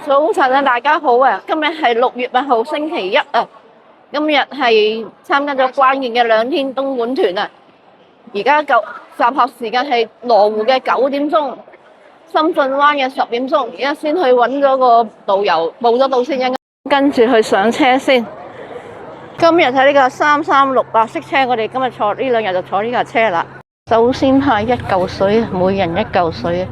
早晨啊，大家好啊！今日係6月8號星期一啊。今日係參加咗關鍵嘅2天東莞團啊。而家集合時間係羅湖嘅9點鐘，深圳灣嘅10點鐘。而家先去揾咗個導遊報咗到先，跟住去上車先。今日喺呢個336白色車，我哋今日坐呢2日就坐呢架車啦。首先派1嚿水，每人1嚿水。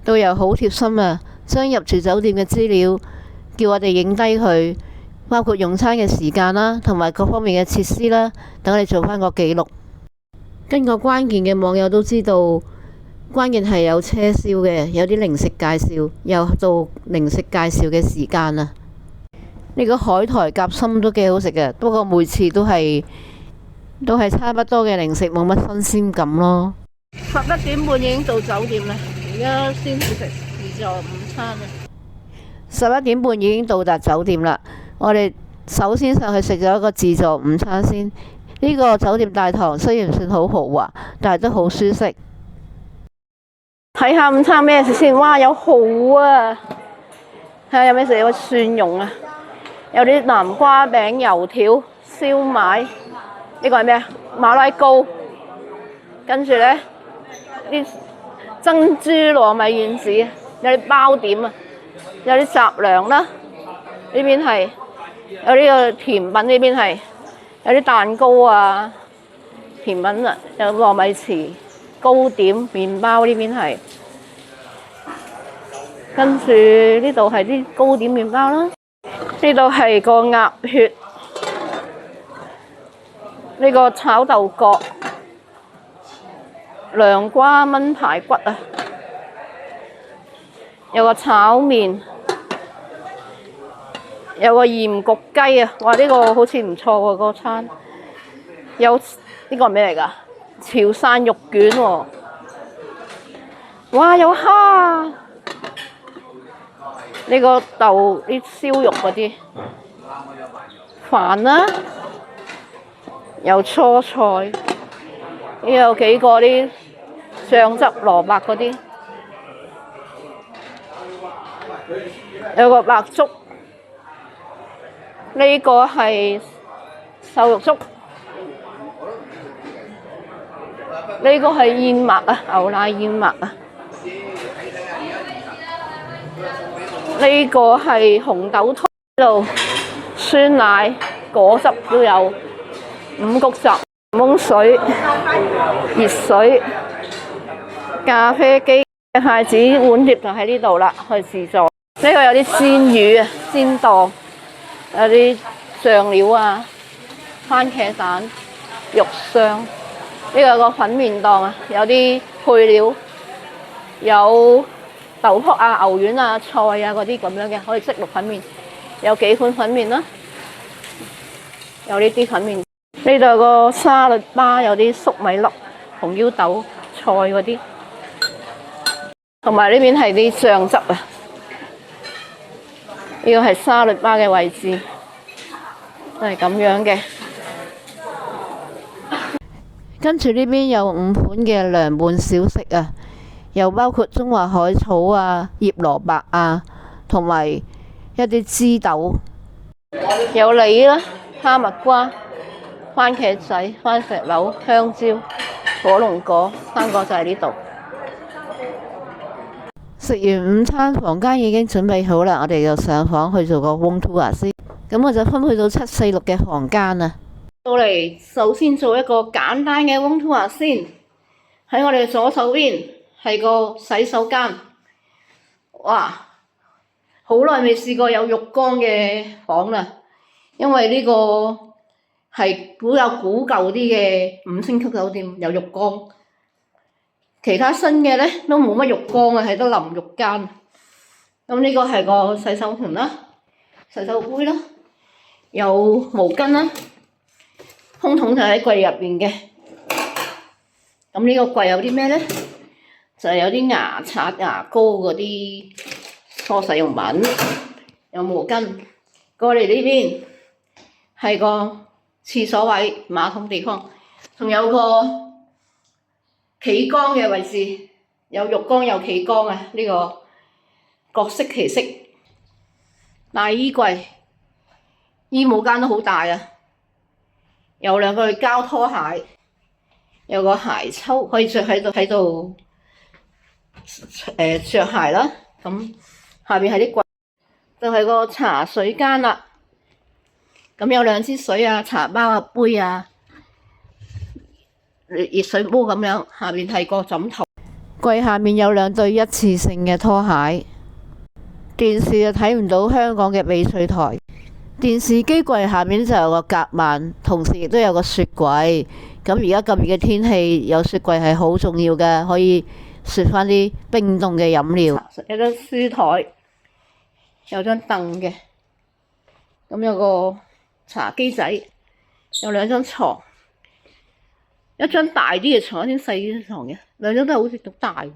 導遊好貼心啊！將入住酒店嘅資料叫我哋影低佢，包括用餐嘅時間啦，同埋各方面嘅設施啦，等我哋做翻個記錄。跟個關鍵嘅網友都知道，關鍵係有車銷嘅，有啲零食介紹，又到零食介紹嘅時間啊！呢個海苔夾心都幾好食嘅，不過每次都係差不多嘅零食，冇乜新鮮感咯。11點半已經到酒店啦，而家先至食自助午餐啊！11點半已經到達酒店啦。我哋首先上去食咗一個自助午餐先。呢個酒店大堂雖然算好豪華，但係都好舒適。睇下午餐咩食先？哇，有蠔啊！睇下有咩食？有個蒜蓉啊，有啲南瓜餅、油條、燒賣。呢個係咩啊？馬拉糕。跟住呢啲珍珠糯米丸子，有啲包點啊，有啲雜糧啦。呢邊係有呢個甜品，呢邊係有啲蛋糕啊，甜品啊，有糯米糍、糕點、麵包。呢邊係跟住呢度係啲糕點麵包啦。呢度係個鴨血，呢個炒豆角。涼瓜炆排骨啊，有個炒麵，有個鹽焗雞啊！哇，呢個好似唔錯喎，個餐。有呢個係咩嚟㗎？潮汕肉卷喎。哇，有蝦。呢個豆啲燒肉嗰啲飯啦，有蔬菜。呢有幾個啲醬汁蘿蔔嗰啲，有個白粥，呢個係瘦肉粥，呢個係燕麥啊，牛奶燕麥啊，呢個係紅豆湯，呢度酸奶果汁都有，五穀汁。檸檬水、熱水、咖啡機、筷子、碗碟就喺呢度啦，去自助。呢個有啲煎魚啊，煎檔，有啲醬料啊，番茄蛋、肉霜。呢個有個粉麵檔啊，有啲配料，有豆卜啊、牛丸啊、菜啊嗰啲咁樣嘅，可以即淥粉麵。有幾款粉麵啦，有呢啲粉麵。呢度有個沙律吧，有啲粟米粒、紅腰豆、菜嗰啲，同埋呢邊係啲醬汁啊。呢個係沙律吧嘅位置，都係咁樣嘅。跟住呢邊有5款嘅涼拌小食啊，又包括中華海草啊、醃蘿蔔啊，同埋一啲枝豆，有梨啦、哈密瓜。番茄仔、番石榴、香蕉、火龍果，3個就喺呢度。食完午餐，房間已經準備好啦，我哋就上房去做個 room tour 先。咁我就分去到746嘅房間啦。到嚟首先做一個簡單嘅 room tour先。喺我哋左手邊係個洗手間。哇！好耐未試過有浴缸嘅房啦，因為呢個係比較古舊啲嘅5星級酒店有浴缸，其他新嘅呢都冇乜浴缸啊，係得淋浴間。咁呢個係個洗手盆啦、洗手杯啦，有毛巾啦，空桶就喺櫃入邊嘅。咁呢個櫃有啲咩呢？就係有啲牙刷、牙膏嗰啲梳洗用品，有毛巾。過嚟呢邊係個廁所位、馬桶地方，仲有個企缸嘅位置，有浴缸有企缸啊！呢個各色其色。大衣櫃，衣帽間都好大啊！有兩個膠拖鞋，有個鞋抽可以着喺度着鞋啦。咁下邊係啲櫃，就係個茶水間啦。咁有兩支水啊、茶包啊、杯啊、熱水煲咁樣。下邊係個枕頭。櫃下面有兩對一次性嘅拖鞋。電視就睇唔到香港嘅翡翠台。電視機櫃下面就有個夾萬，同時亦都有個雪櫃。咁而家咁熱嘅天氣，有雪櫃係好重要嘅，可以雪翻啲冰凍嘅飲料。有張書台，有張凳嘅。咁有個茶几仔，有兩張床，一張大啲嘅床，一張細啲嘅床嘅，兩張都係好似咁大喎，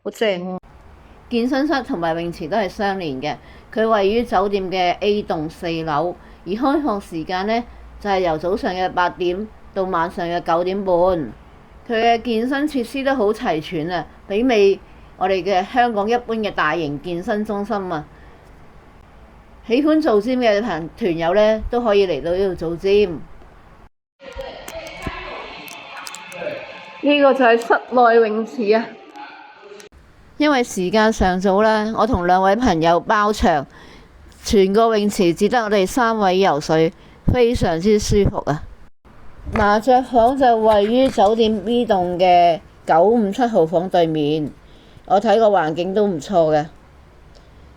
好正喎。健身室同埋泳池都係相連嘅，佢位於酒店嘅 A 棟4樓，而開放時間呢，就係由早上嘅8點到晚上嘅9點半。佢嘅健身設施都好齊全啊，媲美我哋嘅香港一般嘅大型健身中心啊！喜歡做 gym 嘅團友呢，都可以嚟到呢度做 gym。呢個就係室內泳池啊！因為時間尚早啦，我同2位朋友包場，全個泳池只得我哋3位游水，非常之舒服啊！麻雀房就位於酒店 B 棟嘅957號房對面，我睇個環境都唔錯嘅。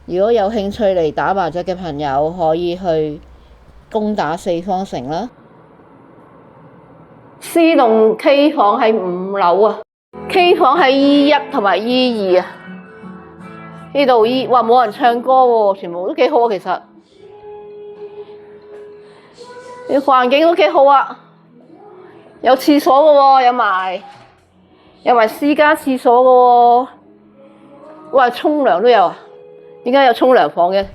如果有興趣嚟打麻雀嘅朋友，可以去攻打4方城啦。C 棟 K 房喺5樓啊。K 房喺 E1 同埋 E2啊，呢度哇冇人唱歌喎，全部都幾好啊，其實啲環境都幾好啊，有廁所嘅喎，有埋私家廁所嘅喎，哇沖涼都有啊，點解有沖涼房嘅？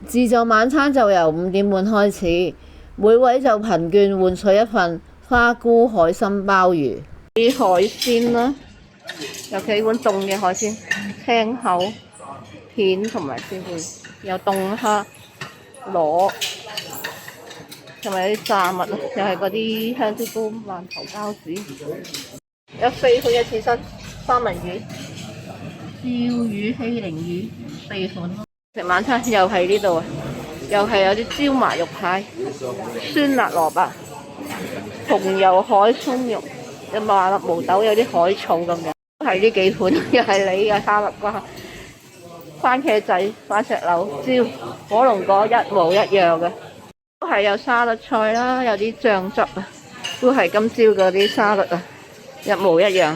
自助晚餐就由5點半開始，每位就憑券換取一份花菇海參鮑魚。啲海鮮啦，有幾碗凍嘅海鮮，青口片同埋鮮貝，有凍蝦、螺，同埋有啲炸物咯，又係嗰啲香蕉糕、饅頭、包子，有4款嘅刺身、三文魚、燒魚、希靈魚，4款。食晚餐又係呢度啊，又係有啲椒麻肉蟹、酸辣蘿蔔、紅油海鬆肉。有麻辣毛豆，有啲海草咁樣，都係呢幾款，又係你嘅沙律瓜、番茄仔、番石榴、椒、火龍果一模一樣嘅，都係有沙律菜啦，有啲醬汁啊，都係今朝嗰啲沙律啊，一模一樣。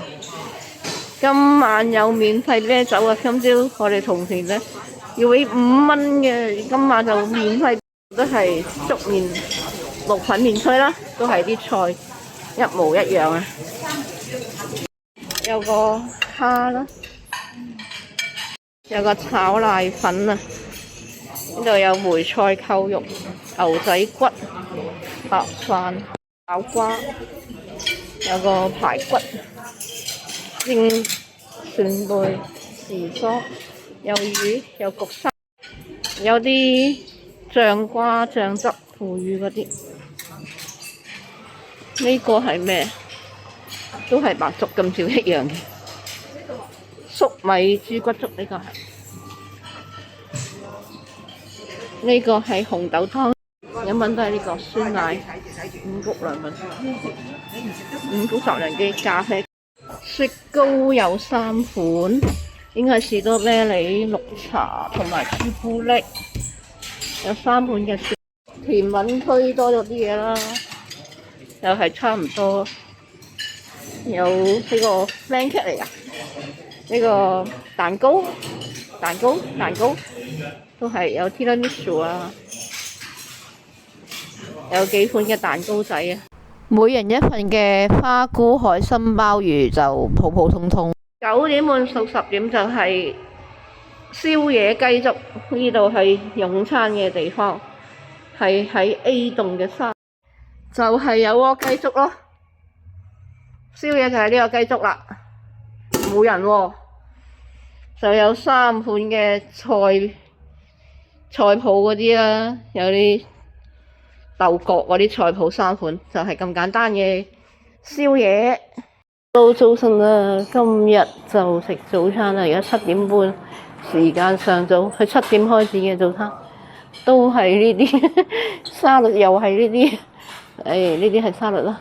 今晚有免費啤酒啊！今朝我哋同事呢要俾5蚊嘅，今晚就免費，都係粥麵、綠粉麵推啦，都係啲菜。一模一樣啊！有個蝦啦，有個炒瀨粉啊，呢度有梅菜扣肉、牛仔骨、白飯、炒瓜，有個排骨、蒸扇貝、時蔬，有魚，有焗生，有啲醬瓜、醬汁、腐乳嗰啲。呢個係咩？都係白粥咁少一樣嘅，粟米豬骨粥呢個係。呢個係紅豆湯，飲品都係呢個酸奶、五穀涼粉、五穀雜糧機、咖啡、雪糕有3款，應該係士多啤梨、綠茶同埋朱古力，有3款嘅甜品區多咗啲嘢啦。又係差唔多，有呢個 pancake 嚟噶，呢個蛋糕都係有 tiramisu 啊，有幾款嘅蛋糕仔啊。每人一份嘅花菇海參鮑魚就普普通通。9點半到10點就係宵夜雞粥，呢度係用餐嘅地方，係喺 A 棟嘅3。就係有鍋雞粥咯，宵夜就係呢個雞粥啦，冇人喎，就有3款嘅菜脯嗰啲啦，有啲豆角嗰啲菜脯3款，就係咁簡單嘅宵夜。到早晨啦，今日就食早餐啦，而家7點半，時間尚早，佢7點開始嘅早餐，都係呢啲沙律，又係呢啲，呢啲係沙律啦，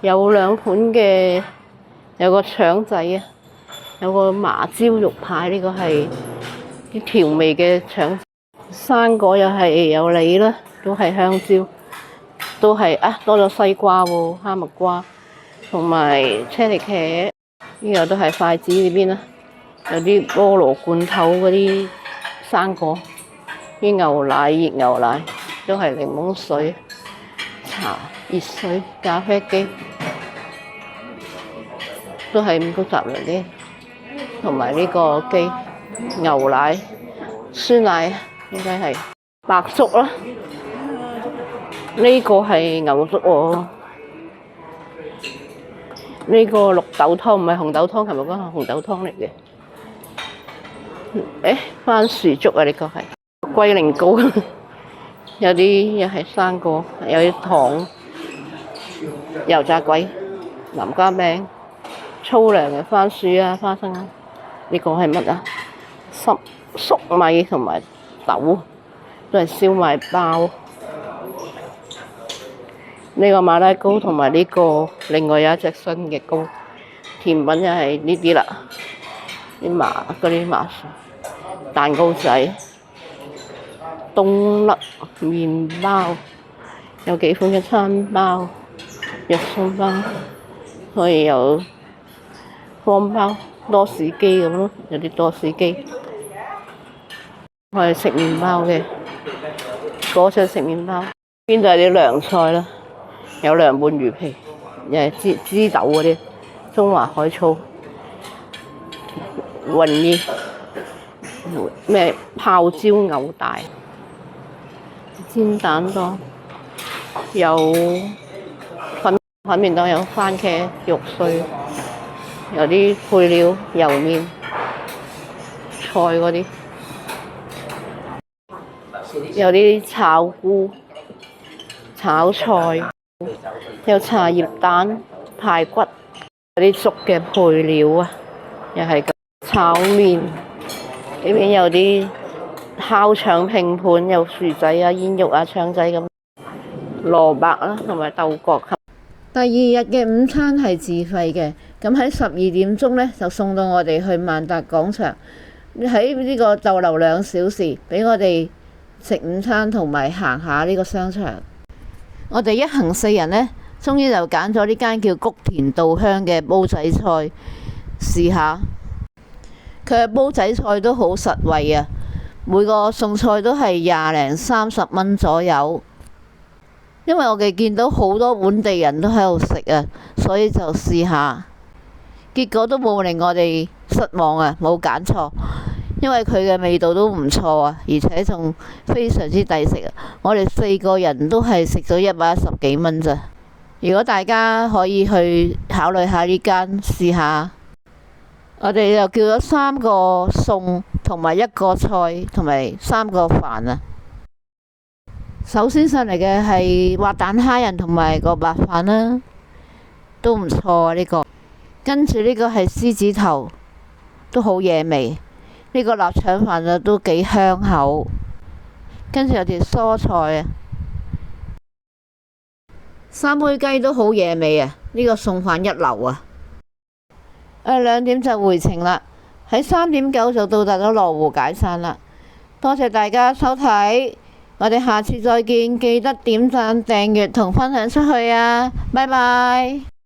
有2款嘅，有個腸仔啊，有個麻椒肉排，呢個係啲調味嘅腸，生果又係有梨啦，都係香蕉，都係多咗西瓜喎，哈密瓜。同埋車厘茄，呢個都係筷子呢邊啦，有啲菠蘿罐頭嗰啲生果，啲牛奶、熱牛奶，都係檸檬水、茶、熱水、咖啡機，都係五穀雜糧啲，同埋呢個機牛奶、酸奶，應該係白粥啦，呢個係牛粥喎。呢個綠豆湯唔係紅豆湯，琴日講係紅豆湯嚟嘅。番薯粥啊，呢個係龜苓膏，有啲又係生果，有啲糖、油炸鬼、南瓜餅、粗糧嘅番薯啊、花生啊。呢個係乜啊？粟米同埋豆，都係燒賣包。呢個馬拉糕同埋呢個，另外有一隻新嘅糕，甜品又係呢啲啦，嗰啲麻蛋糕仔、冬甩麵包，有幾款嘅餐包、肉鬆包，可以有方包、多士機咁咯，有啲多士機，我係食麵包嘅，嗰隻食麵包，邊度係啲涼菜啦？有涼拌魚皮，又係枝豆嗰啲，中華海醋、雲耳、咩泡椒牛大、煎蛋檔，有粉麵檔，有番茄肉碎，有啲配料油麵、菜嗰啲，有啲炒菇、炒菜。有茶葉蛋、排骨，有啲粥嘅配料啊，又係炒麵。呢邊有啲烤腸拼盤，有薯仔啊、煙肉啊、腸仔咁，蘿蔔啦，同埋豆角。第2日嘅午餐係自費嘅，咁喺12點鐘呢，就送到我哋去萬達廣場，喺呢個逗留2小時，俾我哋食午餐同埋行下呢個商場。我哋一行4人呢，終於就揀咗呢間叫菊田稻香嘅煲仔菜試下。佢嘅煲仔菜都好實惠啊，每個餸菜都係20零30蚊左右。因為我哋見到好多本地人都喺度食啊，所以就試下。結果都冇令我哋失望啊，冇揀錯。因為佢嘅味道都唔錯啊，而且仲非常之抵食啊！我哋4個人都係食咗110幾蚊咋。如果大家可以去考慮下呢間試下，我哋就叫咗3個餸同埋1個菜同埋3個飯啊。首先上嚟嘅係滑蛋蝦仁同埋個白飯啦，都唔錯啊呢個。跟住呢個係獅子頭，都好惹味。呢個臘腸飯啊都幾香口，跟住有條蔬菜啊，3杯雞都好惹味啊！呢個餸飯一流啊！2點就回程啦，喺3點9就到達咗羅湖解散啦。多謝大家收睇，我哋下次再見，記得點讚、訂閱同分享出去啊！拜拜。